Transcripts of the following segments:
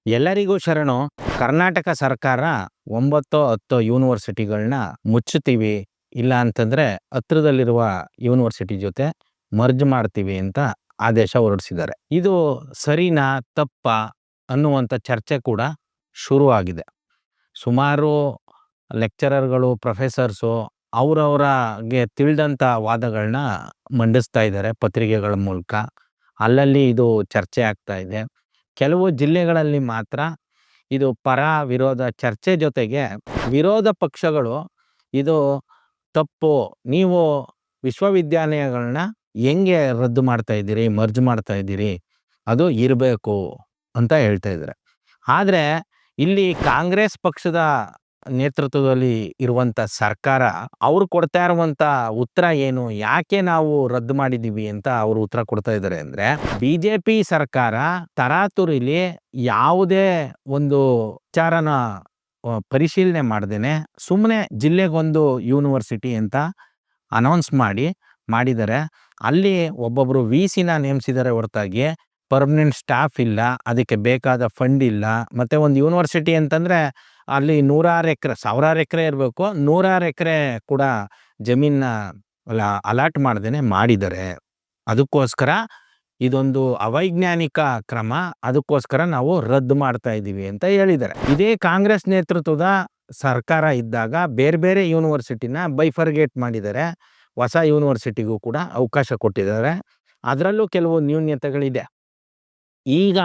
ಎಲ್ಲರಿಗೂ ಶರಣು. ಕರ್ನಾಟಕ ಸರ್ಕಾರ 9-10 ಯೂನಿವರ್ಸಿಟಿಗಳನ್ನ ಮುಚ್ಚುತ್ತೀವಿ, ಇಲ್ಲ ಅಂತಂದ್ರೆ ಹತ್ರದಲ್ಲಿರುವ ಯೂನಿವರ್ಸಿಟಿ ಜೊತೆ ಮರ್ಜ್ ಮಾಡ್ತೀವಿ ಅಂತ ಆದೇಶ ಹೊರಡಿಸಿದ್ದಾರೆ. ಇದು ಸರಿನಾ ತಪ್ಪಾ ಅನ್ನುವಂಥ ಚರ್ಚೆ ಕೂಡ ಶುರುವಾಗಿದೆ. ಸುಮಾರು ಲೆಕ್ಚರರ್ಗಳು, ಪ್ರೊಫೆಸರ್ಸು ಅವರವರಿಗೆ ತಿಳಿದಂಥ ವಾದಗಳನ್ನ ಮಂಡಿಸ್ತಾ ಇದ್ದಾರೆ ಪತ್ರಿಕೆಗಳ ಮೂಲಕ. ಅಲ್ಲಲ್ಲಿ ಇದು ಚರ್ಚೆ ಆಗ್ತಾ ಇದೆ. ಕೆಲವು ಜಿಲ್ಲೆಗಳಲ್ಲಿ ಮಾತ್ರ ಇದು ಪರ ವಿರೋಧ ಚರ್ಚೆ ಜೊತೆಗೆ ವಿರೋಧ ಪಕ್ಷಗಳು ಇದು ತಪ್ಪು, ನೀವು ವಿಶ್ವವಿದ್ಯಾಲಯಗಳನ್ನ ಹೆಂಗೆ ರದ್ದು ಮಾಡ್ತಾ ಇದ್ದೀರಿ, ಮರ್ಜ್ ಮಾಡ್ತಾ ಇದ್ದೀರಿ, ಅದು ಇರಬೇಕು ಅಂತ ಹೇಳ್ತಾ ಇದ್ದಾರೆ. ಆದರೆ ಇಲ್ಲಿ ಕಾಂಗ್ರೆಸ್ ಪಕ್ಷದ ನೇತೃತ್ವದಲ್ಲಿ ಇರುವಂಥ ಸರ್ಕಾರ ಅವ್ರು ಕೊಡ್ತಾ ಇರುವಂಥ ಉತ್ತರ ಏನು, ಯಾಕೆ ನಾವು ರದ್ದು ಮಾಡಿದ್ದೀವಿ ಅಂತ ಅವರು ಉತ್ತರ ಕೊಡ್ತಾ ಇದ್ದಾರೆ ಅಂದರೆ, BJP ಸರ್ಕಾರ ತರಾತುರಿಲಿ ಯಾವುದೇ ಒಂದು ವಿಚಾರನ ಪರಿಶೀಲನೆ ಮಾಡ್ದೇನೆ ಸುಮ್ಮನೆ ಜಿಲ್ಲೆಗೊಂದು ಯೂನಿವರ್ಸಿಟಿ ಅಂತ ಅನೌನ್ಸ್ ಮಾಡಿದ್ದಾರೆ. ಅಲ್ಲಿ ಒಬ್ಬೊಬ್ಬರು VCನ ನೇಮಿಸಿದ್ದಾರೆ ಹೊರತಾಗಿ ಪರ್ಮನೆಂಟ್ ಸ್ಟಾಫ್ ಇಲ್ಲ, ಅದಕ್ಕೆ ಬೇಕಾದ ಫಂಡ್ ಇಲ್ಲ. ಮತ್ತು ಒಂದು ಯೂನಿವರ್ಸಿಟಿ ಅಂತಂದರೆ ಅಲ್ಲಿ 100 ಎಕರೆ 1000 ಎಕರೆ ಇರಬೇಕು, 100 ಎಕರೆ ಕೂಡ ಜಮೀನ ಅಲಾಟ್ ಮಾಡ್ದೇನೆ ಮಾಡಿದ್ದಾರೆ. ಅದಕ್ಕೋಸ್ಕರ ಇದೊಂದು ಅವೈಜ್ಞಾನಿಕ ಕ್ರಮ, ಅದಕ್ಕೋಸ್ಕರ ನಾವು ರದ್ದು ಮಾಡ್ತಾ ಇದ್ದೀವಿ ಅಂತ ಹೇಳಿದ್ದಾರೆ. ಇದೇ ಕಾಂಗ್ರೆಸ್ ನೇತೃತ್ವದ ಸರ್ಕಾರ ಇದ್ದಾಗ ಬೇರೆ ಬೇರೆ ಯೂನಿವರ್ಸಿಟಿನ ಬೈಫರ್ಗೇಟ್ ಮಾಡಿದ್ದಾರೆ, ಹೊಸ ಯೂನಿವರ್ಸಿಟಿಗೂ ಕೂಡ ಅವಕಾಶ ಕೊಟ್ಟಿದ್ದಾರೆ. ಅದರಲ್ಲೂ ಕೆಲವು ನ್ಯೂನ್ಯತೆಗಳಿದೆ. ಈಗ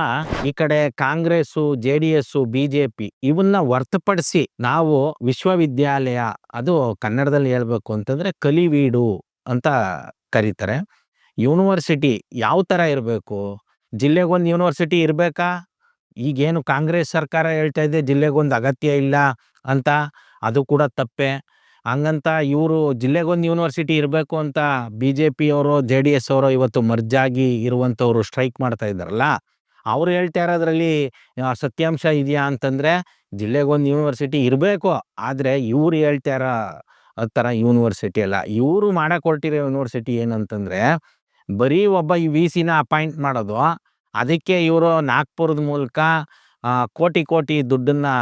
ಈ ಕಡೆ ಕಾಂಗ್ರೆಸ್ಸು, JDS, BJP ಇವನ್ನ ಹೊರತುಪಡಿಸಿ ನಾವು ವಿಶ್ವವಿದ್ಯಾಲಯ, ಅದು ಕನ್ನಡದಲ್ಲಿ ಹೇಳ್ಬೇಕು ಅಂತಂದ್ರೆ ಕಲಿವೀಡು ಅಂತ ಕರೀತಾರೆ. ಯೂನಿವರ್ಸಿಟಿ ಯಾವ ಥರ ಇರಬೇಕು, ಜಿಲ್ಲೆಗೊಂದು ಯೂನಿವರ್ಸಿಟಿ ಇರಬೇಕಾ? ಈಗೇನು ಕಾಂಗ್ರೆಸ್ ಸರ್ಕಾರ ಹೇಳ್ತಾ ಇದೆ ಜಿಲ್ಲೆಗೊಂದು ಅಗತ್ಯ ಇಲ್ಲ ಅಂತ, ಅದು ಕೂಡ ತಪ್ಪೆ. ಹಂಗಂತ ಇವರು ಜಿಲ್ಲೆಗೊಂದು ಯೂನಿವರ್ಸಿಟಿ ಇರಬೇಕು ಅಂತ BJP ಅವರು, JDS ಅವರು ಇವತ್ತು ಮರ್ಜಾಗಿ ಇರುವಂಥವ್ರು ಸ್ಟ್ರೈಕ್ ಮಾಡ್ತಾ ಇದ್ದಾರಲ್ಲ, ಅವ್ರು ಹೇಳ್ತಾ ಇರೋದ್ರಲ್ಲಿ ಸತ್ಯಾಂಶ ಇದೆಯಾ ಅಂತಂದರೆ ಜಿಲ್ಲೆಗೊಂದು ಯೂನಿವರ್ಸಿಟಿ ಇರಬೇಕು. ಆದರೆ ಇವ್ರು ಹೇಳ್ತಾ ಇರೋ ಥರ ಯೂನಿವರ್ಸಿಟಿ ಅಲ್ಲ. ಇವರು ಮಾಡಕೊಟ್ಟಿರೋ ಯೂನಿವರ್ಸಿಟಿ ಏನಂತಂದರೆ ಬರೀ ಒಬ್ಬ VCನ ಅಪಾಯಿಂಟ್ ಮಾಡೋದು, ಅದಕ್ಕೆ ಇವರು ನಾಗ್ಪುರದ ಮೂಲಕ ಕೋಟಿ ದುಡ್ಡನ್ನು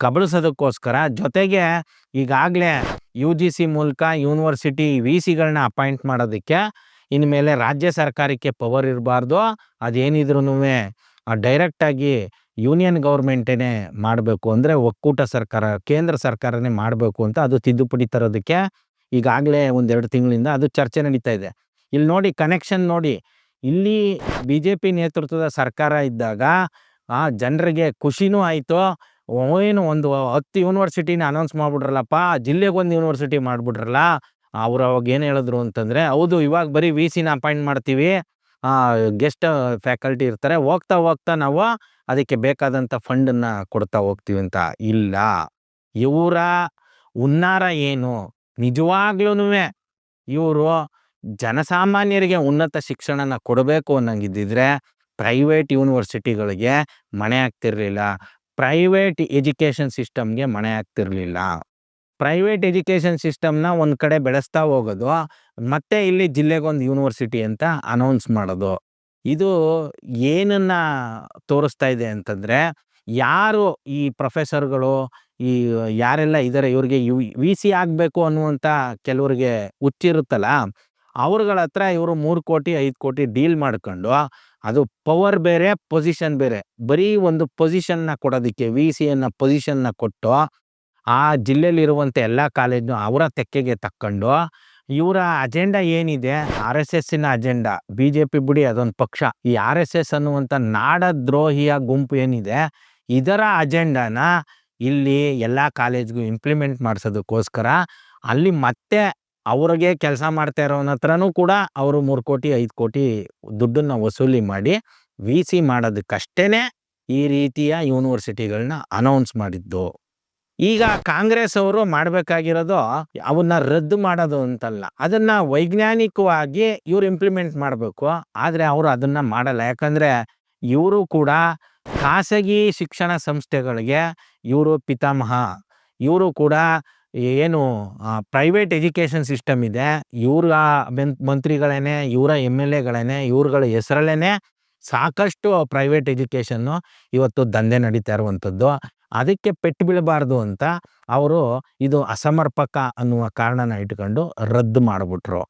ಕಬಳಿಸೋದಕ್ಕೋಸ್ಕರ, ಜೊತೆಗೆ ಈಗಾಗಲೇ UGC ಮೂಲಕ ಯೂನಿವರ್ಸಿಟಿ VCಗಳನ್ನ ಅಪಾಯಿಂಟ್ ಮಾಡೋದಕ್ಕೆ ಇನ್ಮೇಲೆ ರಾಜ್ಯ ಸರ್ಕಾರಕ್ಕೆ ಪವರ್ ಇರಬಾರ್ದು, ಅದೇನಿದ್ರೂ ಡೈರೆಕ್ಟಾಗಿ ಯೂನಿಯನ್ ಗೌರ್ಮೆಂಟೇ ಮಾಡಬೇಕು, ಅಂದರೆ ಒಕ್ಕೂಟ ಸರ್ಕಾರ, ಕೇಂದ್ರ ಸರ್ಕಾರನೇ ಮಾಡಬೇಕು ಅಂತ ಅದು ತಿದ್ದುಪಡಿ ತರೋದಕ್ಕೆ ಈಗಾಗಲೇ 1-2 ತಿಂಗಳಿಂದ ಅದು ಚರ್ಚೆ ನಡೀತಾ ಇದೆ. ಇಲ್ಲಿ ನೋಡಿ, ಕನೆಕ್ಷನ್ ನೋಡಿ. ಇಲ್ಲಿ BJP ನೇತೃತ್ವದ ಸರ್ಕಾರ ಇದ್ದಾಗ ಜನರಿಗೆ ಖುಷಿನೂ ಆಯಿತು, ಏನು ಒಂದು 10 ಯೂನಿವರ್ಸಿಟಿನ ಅನೌನ್ಸ್ ಮಾಡಿಬಿಟ್ರಲ್ಲಪ್ಪ, ಜಿಲ್ಲೆಗೊಂದು ಯೂನಿವರ್ಸಿಟಿ ಮಾಡಿಬಿಟ್ರಲ್ಲ. ಅವ್ರು ಅವಾಗ ಏನು ಹೇಳಿದ್ರು ಅಂತಂದರೆ, ಹೌದು ಇವಾಗ ಬರೀ VCನ ಅಪಾಯಿಂಟ್ ಮಾಡ್ತೀವಿ, ಗೆಸ್ಟ್ ಫ್ಯಾಕಲ್ಟಿ ಇರ್ತಾರೆ, ಹೋಗ್ತಾ ನಾವು ಅದಕ್ಕೆ ಬೇಕಾದಂಥ ಫಂಡನ್ನು ಕೊಡ್ತಾ ಹೋಗ್ತೀವಿ ಅಂತ. ಇಲ್ಲ, ಇವರ ಹುನ್ನಾರ ಏನು, ನಿಜವಾಗ್ಲೂ ಇವರು ಜನಸಾಮಾನ್ಯರಿಗೆ ಉನ್ನತ ಶಿಕ್ಷಣನ ಕೊಡಬೇಕು ಅನ್ನಂಗಿದ್ದಿದ್ರೆ ಪ್ರೈವೇಟ್ ಯೂನಿವರ್ಸಿಟಿಗಳಿಗೆ ಮಣೆ ಆಗ್ತಿರಲಿಲ್ಲ, ಪ್ರೈವೇಟ್ ಎಜುಕೇಷನ್ ಸಿಸ್ಟಮ್ಗೆ ಮಣೆ ಆಗ್ತಿರಲಿಲ್ಲ. ಪ್ರೈವೇಟ್ ಎಜುಕೇಷನ್ ಸಿಸ್ಟಮ್ನ ಒಂದು ಕಡೆ ಬೆಳೆಸ್ತಾ ಹೋಗೋದು, ಮತ್ತೆ ಇಲ್ಲಿ ಜಿಲ್ಲೆಗೊಂದು ಯೂನಿವರ್ಸಿಟಿ ಅಂತ ಅನೌನ್ಸ್ ಮಾಡೋದು, ಇದು ಏನನ್ನ ತೋರಿಸ್ತಾ ಇದೆ ಅಂತಂದರೆ, ಯಾರು ಈ ಪ್ರೊಫೆಸರ್ಗಳು, ಈ ಯಾರೆಲ್ಲ ಇದ್ದಾರೆ, ಇವ್ರಿಗೆ VC ಆಗಬೇಕು ಅನ್ನುವಂಥ ಕೆಲವ್ರಿಗೆ ಹುಚ್ಚಿರುತ್ತಲ್ಲ, ಅವ್ರಗಳ ಹತ್ರ ಇವರು 3 ಕೋಟಿ 5 ಕೋಟಿ ಡೀಲ್ ಮಾಡ್ಕೊಂಡು, ಅದು ಪವರ್ ಬೇರೆ, ಪೊಸಿಷನ್ ಬೇರೆ, ಬರೀ ಒಂದು ಪೊಸಿಷನ್ನ ಕೊಡೋದಕ್ಕೆ VCಯನ್ನು ಪೊಸಿಷನ್ನ ಕೊಟ್ಟು ಆ ಜಿಲ್ಲೆಯಲ್ಲಿರುವಂಥ ಎಲ್ಲ ಕಾಲೇಜ್ನು ಅವರ ತೆಕ್ಕೆಗೆ ತಕ್ಕೊಂಡು, ಇವರ ಅಜೆಂಡಾ ಏನಿದೆ, RSSನ ಅಜೆಂಡಾ, BJP ಬಿಡಿ ಅದೊಂದು ಪಕ್ಷ, ಈ RSS ಅನ್ನುವಂಥ ನಾಡದ್ರೋಹಿಯ ಗುಂಪು ಏನಿದೆ, ಇದರ ಅಜೆಂಡಾನ ಇಲ್ಲಿ ಎಲ್ಲ ಕಾಲೇಜ್ಗೂ ಇಂಪ್ಲಿಮೆಂಟ್ ಮಾಡಿಸೋದಕ್ಕೋಸ್ಕರ ಅಲ್ಲಿ ಮತ್ತೆ ಅವ್ರಿಗೆ ಕೆಲಸ ಮಾಡ್ತಾ ಇರೋನ ಹತ್ರನೂ ಕೂಡ ಅವರು 3 ಕೋಟಿ 5 ಕೋಟಿ ದುಡ್ಡನ್ನು ವಸೂಲಿ ಮಾಡಿ VC ಮಾಡೋದಕ್ಕಷ್ಟೇ ಈ ರೀತಿಯ ಯೂನಿವರ್ಸಿಟಿಗಳನ್ನ ಅನೌನ್ಸ್ ಮಾಡಿದ್ದು. ಈಗ ಕಾಂಗ್ರೆಸ್ ಅವರು ಮಾಡಬೇಕಾಗಿರೋದು ಅವನ್ನ ರದ್ದು ಮಾಡೋದು ಅಂತಲ್ಲ, ಅದನ್ನು ವೈಜ್ಞಾನಿಕವಾಗಿ ಇವರು ಇಂಪ್ಲಿಮೆಂಟ್ ಮಾಡಬೇಕು. ಆದರೆ ಅವರು ಅದನ್ನು ಮಾಡಲ್ಲ. ಯಾಕಂದರೆ ಇವರು ಕೂಡ ಖಾಸಗಿ ಶಿಕ್ಷಣ ಸಂಸ್ಥೆಗಳಿಗೆ ಇವರು ಪಿತಾಮಹ. ಇವರು ಕೂಡ ಏನು ಪ್ರೈವೇಟ್ ಎಜುಕೇಷನ್ ಸಿಸ್ಟಮ್ ಇದೆ, ಇವರ ಮಂತ್ರಿಗಳೇನೆ, ಇವರ MLAಗಳೇನೆ, ಇವ್ರುಗಳ ಹೆಸರಲ್ಲೇ ಸಾಕಷ್ಟು ಪ್ರೈವೇಟ್ ಎಜುಕೇಷನ್ನು ಇವತ್ತು ದಂಧೆ ನಡೀತಾ ಇರುವಂಥದ್ದು. ಅದಕ್ಕೆ ಪೆಟ್ಟು ಬೀಳಬಾರ್ದು ಅಂತ ಅವರು ಇದು ಅಸಮರ್ಪಕ ಅನ್ನುವ ಕಾರಣನ ಇಟ್ಕೊಂಡು ರದ್ದು ಮಾಡಿಬಿಟ್ರು.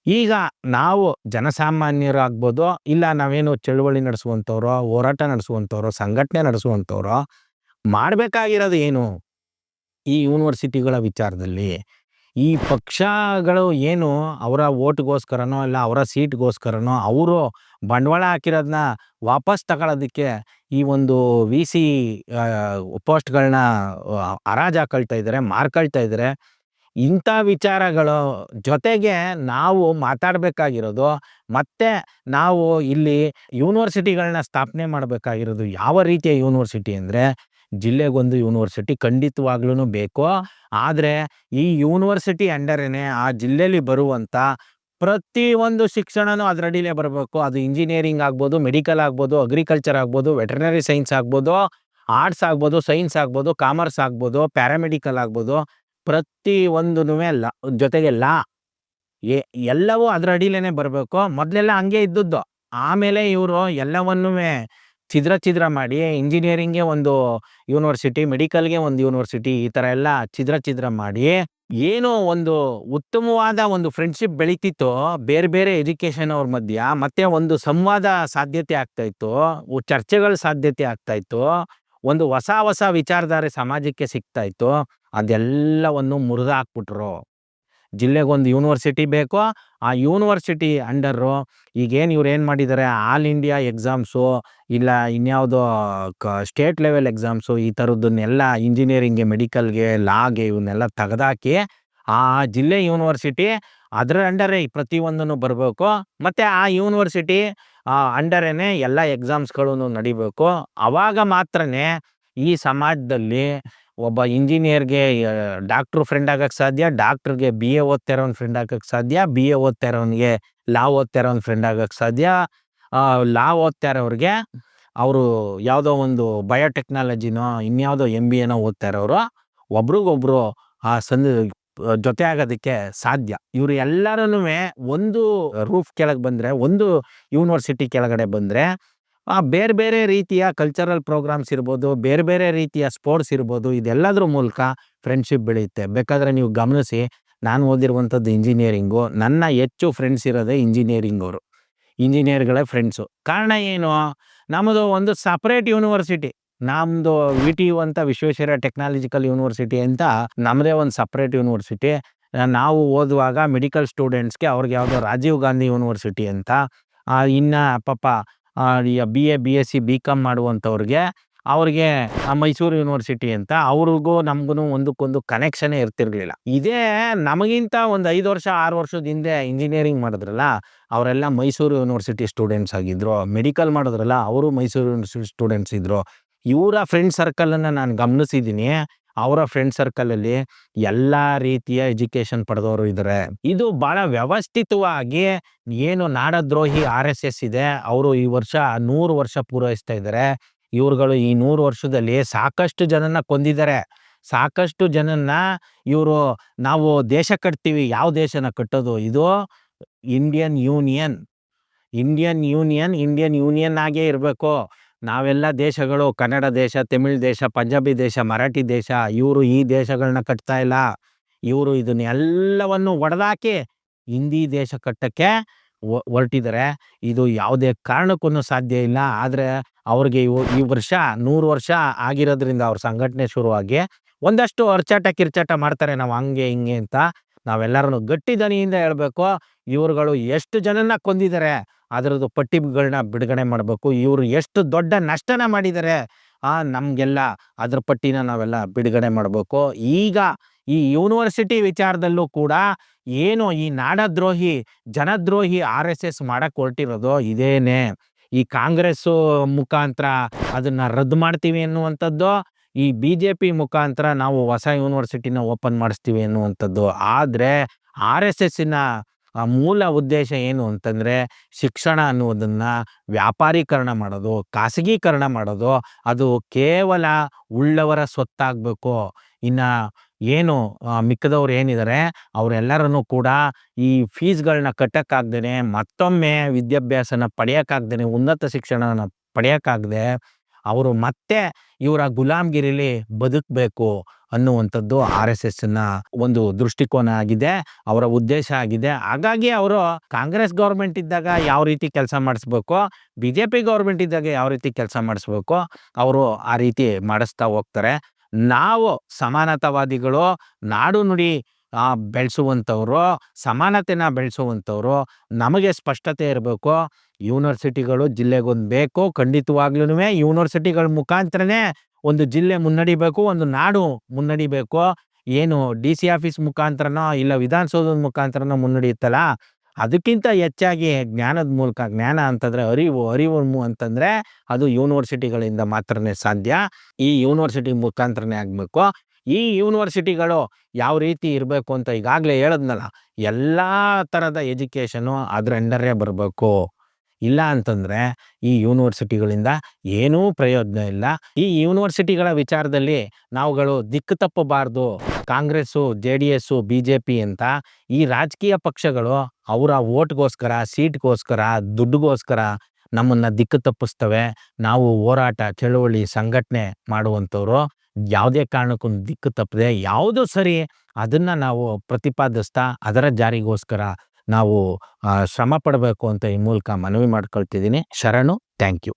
ಈಗ ನಾವು ಜನಸಾಮಾನ್ಯರಾಗ್ಬೋದು, ಇಲ್ಲ ನಾವೇನು ಚಳುವಳಿ ನಡೆಸುವಂಥವ್ರೋ, ಹೋರಾಟ ನಡೆಸುವಂಥವ್ರೋ, ಸಂಘಟನೆ ನಡೆಸುವಂಥವ್ರೋ ಮಾಡಬೇಕಾಗಿರೋದು ಏನು? ಈ ಯೂನಿವರ್ಸಿಟಿಗಳ ವಿಚಾರದಲ್ಲಿ ಈ ಪಕ್ಷಗಳು ಏನು ಅವರ ಓಟ್‌ಗೋಸ್ಕರನೋ ಇಲ್ಲ ಅವರ ಸೀಟ್‌ಗೋಸ್ಕರನೋ ಅವರು ಬಂಡವಾಳ ಹಾಕಿರೋದನ್ನ ವಾಪಸ್ ತಗೊಳ್ಳೋದಕ್ಕೆ ಈ ಒಂದು ವಿ.ಸಿ ಪೋಸ್ಟ್‌ಗಳನ್ನ ಹರಾಜು ಹಾಕೊಳ್ತಾ ಇದ್ದಾರೆ, ಮಾರ್ಕೊಳ್ತಾ ಇದ್ದಾರೆ. ಇಂಥ ವಿಚಾರಗಳ ಜೊತೆಗೆ ನಾವು ಮಾತಾಡಬೇಕಾಗಿರೋದು, ಮತ್ತೆ ನಾವು ಇಲ್ಲಿ ಯೂನಿವರ್ಸಿಟಿಗಳನ್ನ ಸ್ಥಾಪನೆ ಮಾಡಬೇಕಾಗಿರೋದು ಯಾವ ರೀತಿಯ ಯೂನಿವರ್ಸಿಟಿ ಅಂದರೆ, ಜಿಲ್ಲೆಗೊಂದು ಯೂನಿವರ್ಸಿಟಿ ಖಂಡಿತವಾಗ್ಲೂ ಬೇಕು. ಆದರೆ ಈ ಯೂನಿವರ್ಸಿಟಿ ಅಂಡರೇನೆ ಆ ಜಿಲ್ಲೆಯಲ್ಲಿ ಬರುವಂಥ ಪ್ರತಿಯೊಂದು ಶಿಕ್ಷಣನೂ ಅದರಡಿಲೇ ಬರಬೇಕು. ಅದು ಇಂಜಿನಿಯರಿಂಗ್ ಆಗ್ಬೋದು, ಮೆಡಿಕಲ್ ಆಗ್ಬೋದು, ಅಗ್ರಿಕಲ್ಚರ್ ಆಗ್ಬೋದು, ವೆಟರ್ನರಿ ಸೈನ್ಸ್ ಆಗ್ಬೋದು, ಆರ್ಟ್ಸ್ ಆಗ್ಬೋದು, ಸೈನ್ಸ್ ಆಗ್ಬೋದು, ಕಾಮರ್ಸ್ ಆಗ್ಬೋದು, ಪ್ಯಾರಾಮೆಡಿಕಲ್ ಆಗ್ಬೋದು, ಪ್ರತಿಯೊಂದೂನುವೆ ಜೊತೆಗೆ ಎಲ್ಲವೂ ಅದರ ಅಡಿಲೇನೆ ಬರಬೇಕು. ಮೊದಲೆಲ್ಲ ಹಂಗೆ ಇದ್ದದ್ದು. ಆಮೇಲೆ ಇವರು ಎಲ್ಲವನ್ನೂ ಛಿದ್ರ ಮಾಡಿ ಇಂಜಿನಿಯರಿಂಗ್ಗೆ ಒಂದು ಯೂನಿವರ್ಸಿಟಿ, ಮೆಡಿಕಲ್ಗೆ ಒಂದು ಯೂನಿವರ್ಸಿಟಿ, ಈ ಥರ ಎಲ್ಲ ಛಿದ್ರ ಮಾಡಿ ಏನೋ ಒಂದು ಉತ್ತಮವಾದ ಒಂದು ಫ್ರೆಂಡ್ಶಿಪ್ ಬೆಳೀತಿತ್ತು ಬೇರೆ ಬೇರೆ ಎಜುಕೇಷನ್ ಅವ್ರ ಮಧ್ಯ. ಮತ್ತೆ ಒಂದು ಸಂವಾದ ಸಾಧ್ಯತೆ ಆಗ್ತಾಯಿತ್ತು, ಚರ್ಚೆಗಳ ಸಾಧ್ಯತೆ ಆಗ್ತಾಯಿತ್ತು, ಒಂದು ಹೊಸ ವಿಚಾರಧಾರೆ ಸಮಾಜಕ್ಕೆ ಸಿಗ್ತಾಯಿತ್ತು. ಅದೆಲ್ಲವನ್ನು ಮುರಿದು ಹಾಕ್ಬಿಟ್ರು. ಜಿಲ್ಲೆಗೊಂದು ಯೂನಿವರ್ಸಿಟಿ ಬೇಕು. ಆ ಯೂನಿವರ್ಸಿಟಿ ಅಂಡರು ಈಗೇನು ಇವ್ರು ಏನು ಮಾಡಿದ್ದಾರೆ, ಆಲ್ ಇಂಡಿಯಾ ಎಕ್ಸಾಮ್ಸು ಇಲ್ಲ ಇನ್ಯಾವುದೋ ಸ್ಟೇಟ್ ಲೆವೆಲ್ ಎಕ್ಸಾಮ್ಸು ಈ ಥರದ್ದನ್ನೆಲ್ಲ ಇಂಜಿನಿಯರಿಂಗ್ಗೆ, ಮೆಡಿಕಲ್ಗೆ, ಲಾಗೆ ಇವನ್ನೆಲ್ಲ ತೆಗೆದಾಕಿ ಆ ಜಿಲ್ಲೆ ಯೂನಿವರ್ಸಿಟಿ ಅದರ ಅಂಡರೇ ಪ್ರತಿಯೊಂದನ್ನು ಬರಬೇಕು. ಮತ್ತು ಆ ಯೂನಿವರ್ಸಿಟಿ ಅಂಡರೇನೆ ಎಲ್ಲ ಎಕ್ಸಾಮ್ಸ್ಗಳೂ ನಡಿಬೇಕು. ಆವಾಗ ಮಾತ್ರನೇ ಈ ಸಮಾಜದಲ್ಲಿ ಒಬ್ಬ ಇಂಜಿನಿಯರ್ಗೆ ಡಾಕ್ಟ್ರು ಫ್ರೆಂಡ್ ಆಗೋಕ್ಕೆ ಸಾಧ್ಯ, ಡಾಕ್ಟ್ರಿಗೆ BA ಓದ್ತಾ ಇರೋನ್ ಫ್ರೆಂಡ್ ಆಗೋಕ್ಕೆ ಸಾಧ್ಯ, BA ಓದ್ತಾ ಇರೋನಿಗೆ ಲಾ ಓದ್ತಾ ಇರೋನ್ ಫ್ರೆಂಡ್ ಆಗೋಕ್ಕೆ ಸಾಧ್ಯ, ಲಾ ಓದ್ತಾ ಇರೋರಿಗೆ ಅವರು ಯಾವುದೋ ಒಂದು ಬಯೋಟೆಕ್ನಾಲಜಿನೋ ಇನ್ಯಾವುದೋ MBAನೋ ಓದ್ತಾ ಇರೋರು ಒಬ್ರಿಗೊಬ್ರು ಜೊತೆ ಆಗೋದಕ್ಕೆ ಸಾಧ್ಯ. ಇವರು ಎಲ್ಲರೂ ಒಂದು ರೂಫ್ ಕೆಳಗೆ ಬಂದರೆ, ಒಂದು ಯೂನಿವರ್ಸಿಟಿ ಕೆಳಗಡೆ ಬಂದರೆ ಬೇರೆ ಬೇರೆ ರೀತಿಯ ಕಲ್ಚರಲ್ ಪ್ರೋಗ್ರಾಮ್ಸ್ ಇರ್ಬೋದು, ಬೇರೆ ಬೇರೆ ರೀತಿಯ ಸ್ಪೋರ್ಟ್ಸ್ ಇರ್ಬೋದು, ಇದೆಲ್ಲದ್ರ ಮೂಲಕ ಫ್ರೆಂಡ್ಶಿಪ್ ಬೆಳೆಯುತ್ತೆ. ಬೇಕಾದರೆ ನೀವು ಗಮನಿಸಿ, ನಾನು ಓದಿರುವಂಥದ್ದು ಇಂಜಿನಿಯರಿಂಗು, ನನ್ನ ಹೆಚ್ಚು ಫ್ರೆಂಡ್ಸ್ ಇರೋದೇ ಇಂಜಿನಿಯರಿಂಗವರು, ಇಂಜಿನಿಯರ್ಗಳೇ ಫ್ರೆಂಡ್ಸು. ಕಾರಣ ಏನು? ನಮ್ಮದು ಒಂದು ಸಪ್ರೇಟ್ ಯೂನಿವರ್ಸಿಟಿ, ನಮ್ಮದು VTU ಅಂತ ವಿಶ್ವೇಶ್ವರಯ್ಯ ಟೆಕ್ನಾಲಜಿಕಲ್ ಯೂನಿವರ್ಸಿಟಿ ಅಂತ ನಮ್ಮದೇ ಒಂದು ಸಪ್ರೇಟ್ ಯೂನಿವರ್ಸಿಟಿ. ನಾವು ಓದುವಾಗ ಮೆಡಿಕಲ್ ಸ್ಟೂಡೆಂಟ್ಸ್ಗೆ ಅವ್ರಿಗೆ ಯಾವುದೋ ರಾಜೀವ್ ಗಾಂಧಿ ಯೂನಿವರ್ಸಿಟಿ ಅಂತ, ಇನ್ನು ಪಾಪ BA BSc BCom ಮಾಡುವಂಥವ್ರಿಗೆ ಅವ್ರಿಗೆ ಮೈಸೂರು ಯೂನಿವರ್ಸಿಟಿ ಅಂತ, ಅವ್ರಿಗೂ ನಮಗೂ ಒಂದಕ್ಕೊಂದು ಕನೆಕ್ಷನೇ ಇರ್ತಿರ್ಲಿಲ್ಲ. ಇದೇ ನಮಗಿಂತ ಒಂದು 5 ವರ್ಷ 6 ವರ್ಷದ ಹಿಂದೆ ಇಂಜಿನಿಯರಿಂಗ್ ಮಾಡಿದ್ರಲ್ಲ ಅವರೆಲ್ಲ ಮೈಸೂರು ಯೂನಿವರ್ಸಿಟಿ ಸ್ಟೂಡೆಂಟ್ಸ್ ಆಗಿದ್ರು, ಮೆಡಿಕಲ್ ಮಾಡಿದ್ರಲ್ಲ ಅವರು ಮೈಸೂರು ಯೂನಿವರ್ಸಿಟಿ ಸ್ಟೂಡೆಂಟ್ಸ್ ಇದ್ದರು. ಇವರ ಫ್ರೆಂಡ್ ಸರ್ಕಲನ್ನು ನಾನು ಗಮನಿಸಿದ್ದೀನಿ. ಅವರ ಫ್ರೆಂಡ್ ಸರ್ಕಲಲ್ಲಿ ಎಲ್ಲ ರೀತಿಯ ಎಜುಕೇಷನ್ ಪಡೆದವರು ಇದ್ದಾರೆ. ಇದು ಭಾಳ ವ್ಯವಸ್ಥಿತವಾಗಿ ಏನು ನಾಡದ್ರೋಹಿ RSS ಇದೆ, ಅವರು ಈ ವರ್ಷ 100 ವರ್ಷ ಪೂರೈಸ್ತಾ ಇದ್ದಾರೆ. ಇವ್ರುಗಳು ಈ 100 ವರ್ಷದಲ್ಲಿ ಸಾಕಷ್ಟು ಜನನ ಕೊಂದಿದ್ದಾರೆ. ಸಾಕಷ್ಟು ಜನನ್ನ ಇವರು ನಾವು ದೇಶ ಕಟ್ತೀವಿ. ಯಾವ ದೇಶನ ಕಟ್ಟೋದು? ಇದು ಇಂಡಿಯನ್ ಯೂನಿಯನ್ ಆಗೇ ಇರಬೇಕು. ನಾವೆಲ್ಲ ದೇಶಗಳು ಕನ್ನಡ ದೇಶ, ತಮಿಳ್ ದೇಶ, ಪಂಜಾಬಿ ದೇಶ, ಮರಾಠಿ ದೇಶ, ಇವರು ಈ ದೇಶಗಳನ್ನ ಕಟ್ತಾ ಇಲ್ಲ. ಇವರು ಇದನ್ನೆಲ್ಲವನ್ನು ಒಡೆದಾಕಿ ಹಿಂದಿ ದೇಶ ಕಟ್ಟಕ್ಕೆ ಹೊರಟಿದ್ದಾರೆ. ಇದು ಯಾವುದೇ ಕಾರಣಕ್ಕೂ ಸಾಧ್ಯ ಇಲ್ಲ. ಆದರೆ ಅವ್ರಿಗೆ ಈ ವರ್ಷ 100 ವರ್ಷ ಆಗಿರೋದ್ರಿಂದ ಅವ್ರ ಸಂಘಟನೆ ಶುರುವಾಗಿ ಒಂದಷ್ಟು ಕಿರ್ಚಾಟ ಮಾಡ್ತಾರೆ, ನಾವು ಹಂಗೆ ಹಿಂಗೆ ಅಂತ. ನಾವೆಲ್ಲರೂ ಗಟ್ಟಿ ದನಿಯಿಂದ ಹೇಳಬೇಕು, ಇವ್ರುಗಳು ಎಷ್ಟು ಜನನ ಕೊಂದಿದ್ದಾರೆ ಅದರದ್ದು ಪಟ್ಟಿಗಳನ್ನ ಬಿಡುಗಡೆ ಮಾಡಬೇಕು. ಇವರು ಎಷ್ಟು ದೊಡ್ಡ ನಷ್ಟನ ಮಾಡಿದ್ದಾರೆ ನಮಗೆಲ್ಲ ಅದ್ರ ಪಟ್ಟಿನ ನಾವೆಲ್ಲ ಬಿಡುಗಡೆ ಮಾಡಬೇಕು. ಈಗ ಈ ಯೂನಿವರ್ಸಿಟಿ ವಿಚಾರದಲ್ಲೂ ಕೂಡ ಏನು ಈ ನಾಡದ್ರೋಹಿ ಜನದ್ರೋಹಿ RSS ಮಾಡಕ್ಕೆ ಹೊರಟಿರೋದು ಇದೇನೆ. ಈ ಕಾಂಗ್ರೆಸ್ಸು ಮುಖಾಂತರ ಅದನ್ನು ರದ್ದು ಮಾಡ್ತೀವಿ ಎನ್ನುವಂಥದ್ದು, ಈ BJP ಮುಖಾಂತರ ನಾವು ಹೊಸ ಯೂನಿವರ್ಸಿಟಿನ ಓಪನ್ ಮಾಡಿಸ್ತೀವಿ ಎನ್ನುವಂಥದ್ದು. ಆದರೆ RSSನ ಮೂಲ ಉದ್ದೇಶ ಏನು ಅಂತಂದರೆ, ಶಿಕ್ಷಣ ಅನ್ನುವುದನ್ನು ವ್ಯಾಪಾರೀಕರಣ ಮಾಡೋದು, ಖಾಸಗೀಕರಣ ಮಾಡೋದು, ಅದು ಕೇವಲ ಉಳ್ಳವರ ಸ್ವತ್ತಾಗಬೇಕು. ಇನ್ನು ಏನು ಮಿಕ್ಕದವ್ರು ಏನಿದ್ದಾರೆ ಅವರೆಲ್ಲರನ್ನು ಕೂಡ ಈ ಫೀಸ್‌ಗಳನ್ನ ಕಟ್ಟಕ್ಕಾಗ್ದೇನೆ, ಮತ್ತೊಮ್ಮೆ ವಿದ್ಯಾಭ್ಯಾಸನ ಪಡೆಯಕ್ಕಾಗ್ದೇನೆ, ಉನ್ನತ ಶಿಕ್ಷಣನ ಪಡೆಯಕ್ಕಾಗದೆ ಅವರು ಮತ್ತೆ ಇವರ ಗುಲಾಮಗಿರಿಲಿ ಬದುಕಬೇಕು ಅನ್ನುವಂಥದ್ದು RSSನ ಒಂದು ದೃಷ್ಟಿಕೋನ ಆಗಿದೆ, ಅವರ ಉದ್ದೇಶ ಆಗಿದೆ. ಹಾಗಾಗಿ ಅವರು ಕಾಂಗ್ರೆಸ್ ಗೌರ್ಮೆಂಟ್ ಇದ್ದಾಗ ಯಾವ ರೀತಿ ಕೆಲಸ ಮಾಡಿಸ್ಬೇಕೋ, BJP ಗೌರ್ಮೆಂಟ್ ಇದ್ದಾಗ ಯಾವ ರೀತಿ ಕೆಲಸ ಮಾಡಿಸ್ಬೇಕೋ ಅವರು ಆ ರೀತಿ ಮಾಡಿಸ್ತಾ ಹೋಗ್ತಾರೆ. ನಾವು ಸಮಾನತಾವಾದಿಗಳು, ನಾಡು ನುಡಿ ಬೆಳೆಸುವಂಥವ್ರು, ಸಮಾನತೆನ ಬೆಳೆಸುವಂಥವ್ರು, ನಮಗೆ ಸ್ಪಷ್ಟತೆ ಇರಬೇಕು. ಯೂನಿವರ್ಸಿಟಿಗಳು ಜಿಲ್ಲೆಗೊಂದು ಬೇಕು. ಖಂಡಿತವಾಗ್ಲೂ ಯೂನಿವರ್ಸಿಟಿಗಳ ಮುಖಾಂತರನೇ ಒಂದು ಜಿಲ್ಲೆ ಮುನ್ನಡಿಬೇಕು, ಒಂದು ನಾಡು ಮುನ್ನಡಿಬೇಕು. ಏನು DC ಆಫೀಸ್ ಮುಖಾಂತರನೋ ಇಲ್ಲ ವಿಧಾನಸೌಧದ ಮುಖಾಂತರನೋ ಮುನ್ನಡೆಯುತ್ತಲ್ಲ, ಅದಕ್ಕಿಂತ ಹೆಚ್ಚಾಗಿ ಜ್ಞಾನದ ಮೂಲಕ, ಜ್ಞಾನ ಅಂತಂದರೆ ಅರಿವು ಅಂತಂದರೆ ಅದು ಯೂನಿವರ್ಸಿಟಿಗಳಿಂದ ಮಾತ್ರನೇ ಸಾಧ್ಯ. ಈ ಯೂನಿವರ್ಸಿಟಿ ಮುಖಾಂತರನೇ ಆಗಬೇಕು. ಈ ಯೂನಿವರ್ಸಿಟಿಗಳು ಯಾವ ರೀತಿ ಇರಬೇಕು ಅಂತ ಈಗಾಗಲೇ ಹೇಳಿದ್ನಲ್ಲ, ಎಲ್ಲ ಥರದ ಎಜುಕೇಷನು ಅದ್ರ ಅಂಡರೇ ಬರಬೇಕು. ಇಲ್ಲ ಅಂತಂದರೆ ಈ ಯೂನಿವರ್ಸಿಟಿಗಳಿಂದ ಏನೂ ಪ್ರಯೋಜನ ಇಲ್ಲ. ಈ ಯೂನಿವರ್ಸಿಟಿಗಳ ವಿಚಾರದಲ್ಲಿ ನಾವುಗಳು ದಿಕ್ಕು ತಪ್ಪಬಾರ್ದು. ಕಾಂಗ್ರೆಸ್ಸು, JDS, BJP ಅಂತ ಈ ರಾಜಕೀಯ ಪಕ್ಷಗಳು ಅವರ ಓಟ್ಗೋಸ್ಕರ, ಸೀಟ್ಗೋಸ್ಕರ, ದುಡ್ಡುಗೋಸ್ಕರ ನಮ್ಮನ್ನು ದಿಕ್ಕು ತಪ್ಪಿಸ್ತವೆ. ನಾವು ಹೋರಾಟ, ಚಳುವಳಿ, ಸಂಘಟನೆ ಮಾಡುವಂಥವ್ರು ಯಾವುದೇ ಕಾರಣಕ್ಕೂ ದಿಕ್ಕು ತಪ್ಪದೆ ಯಾವುದು ಸರಿ ಅದನ್ನು ನಾವು ಪ್ರತಿಪಾದಿಸ್ತಾ ಅದರ ಜಾರಿಗೋಸ್ಕರ ನಾವು ಶ್ರಮ ಪಡಬೇಕು ಅಂತ ಈ ಮೂಲಕ ಮನವಿ ಮಾಡ್ಕೊಳ್ತಿದ್ದೀನಿ. ಶರಣು. Thank you.